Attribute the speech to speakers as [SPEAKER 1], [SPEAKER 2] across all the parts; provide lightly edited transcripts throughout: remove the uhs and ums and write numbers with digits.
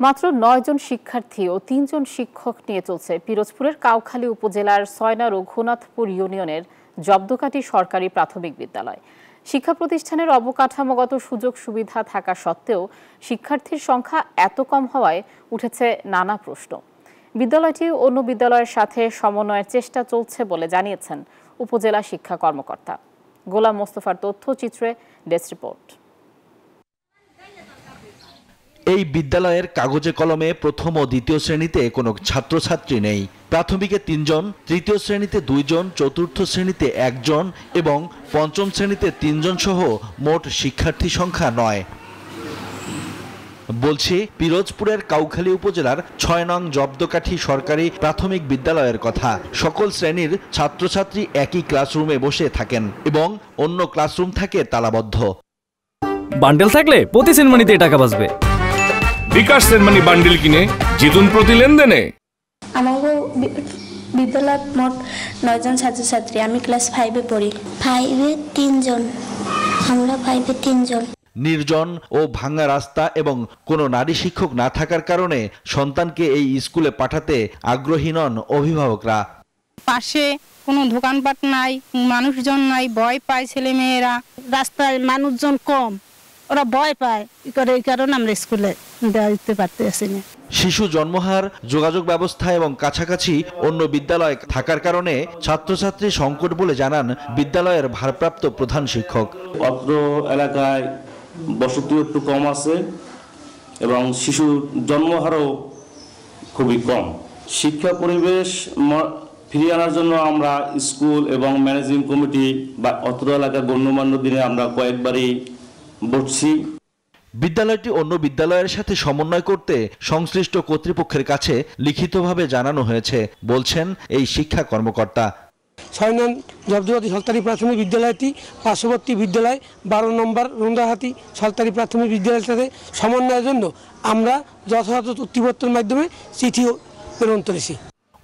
[SPEAKER 1] মাত্র ৯ জন শিক্ষার্থী ও ৩ জন শিক্ষক নিয়ে চলছে পিরোজপুরের কাউখালী উপজেলার সয়না রঘুনাথপুর ইউনিয়নের জব্দকাঠি সরকারি প্রাথমিক বিদ্যালয়। শিক্ষা প্রতিষ্ঠানের অবকাঠামোগত সুযোগ সুবিধা থাকা সত্ত্বেও শিক্ষার্থীর সংখ্যা এত কম হওয়ায় উঠেছে নানা প্রশ্ন। বিদ্যালয়টি অন্য বিদ্যালয়ের সাথে সমন্বয়ের চেষ্টা চলছে বলে জানিয়েছেন উপজেলা শিক্ষা কর্মকর্তা। গোলাম মোস্তফার তথ্যচিত্রে ডেস্ক রিপোর্ট।
[SPEAKER 2] এই বিদ্যালয়ের কাগজে কলমে প্রথম ও দ্বিতীয় শ্রেণীতে কোনো ছাত্রছাত্রী নেই। প্রাথমিকে ৩ জন, তৃতীয় শ্রেণীতে 2 জন, চতুর্থ শ্রেণীতে 1 জন এবং পঞ্চম শ্রেণীতে 3 জন সহ মোট শিক্ষার্থী সংখ্যা 9। বলছি পিরোজপুরের কাউখালী উপজেলার 6 নং জব্দকাঠি সরকারি প্রাথমিক বিদ্যালয়ের কথা। সকল শ্রেণীর ছাত্রছাত্রী একই ক্লাসরুমে বসে থাকেন এবং অন্য ক্লাসরুম থাকে তালাবদ্ধ।
[SPEAKER 3] বান্ডেল থাকলে প্রতি সেনমানিতে টাকা বাঁচবে।
[SPEAKER 4] বিকাশ সেনমানি বান্ডেল কিনে জিতুন প্রতি লেনদেনে।
[SPEAKER 5] আমাদের বিদ্যালয়ে মোট 9 জন ছাত্রছাত্রী। আমি ক্লাস 5-এ পড়ি। 5-এ 3 জন। আমরা 5-এ 3 জন।
[SPEAKER 2] নির্জন ও ভাঙা রাস্তা এবং কোনো নারী শিক্ষক না থাকার কারণে সন্তানকে এই স্কুলে পাঠাতে আগ্রহী নন অভিভাবকরা।
[SPEAKER 6] পাশে কোনো দোকানপাট নাই, মানুষজন নাই, ভয় পায় ছেলেমেয়েরা।
[SPEAKER 7] রাস্তায় মানুষজন কম, ওরা ভয় পায়, এই কারণে আমরা স্কুলে দিতে পারতেছি না।
[SPEAKER 2] শিশু জন্মহার, যোগাযোগ ব্যবস্থা এবং কাছাকাছি অন্য বিদ্যালয় থাকার কারণে ছাত্রছাত্রী সংকট বলে জানান বিদ্যালয়ের ভারপ্রাপ্ত প্রধান শিক্ষক।
[SPEAKER 8] অত্র এলাকায় বসতি একটু কম আছে এবং শিশু জন্মহারও খুবই কম। শিক্ষা পরিবেশ ফিরিয়ে আনার জন্য আমরা স্কুল এবং ম্যানেজিং কমিটি বা অত্র এলাকার গণ্যমান্য দিনে আমরা কয়েকবারই বসছি।
[SPEAKER 2] বিদ্যালয়টি অন্য বিদ্যালয়ের সাথে সমন্বয় করতে সংশ্লিষ্ট কর্তৃপক্ষের কাছে লিখিতভাবে জানানো হয়েছে বলছেন এই শিক্ষা কর্মকর্তা।
[SPEAKER 9] 6 নং জব্দকাঠি সরকারি প্রাথমিক বিদ্যালয়টি পার্শ্ববর্তী বিদ্যালয় 12 নম্বর রুন্দাহাটি সরকারি প্রাথমিক বিদ্যালয়ের সাথে সমন্বয়ের জন্য আমরা যথাযথ চুক্তিপত্রের মাধ্যমে চিঠিও প্রেরণ করেছি।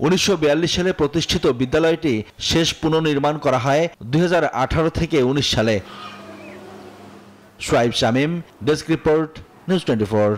[SPEAKER 2] 1942 সালে প্রতিষ্ঠিত বিদ্যালয়টি শেষ পুনর্নির্মাণ করা হয় 2018 থেকে 19 সালে। Shoaib Shamim, desk report, news 24।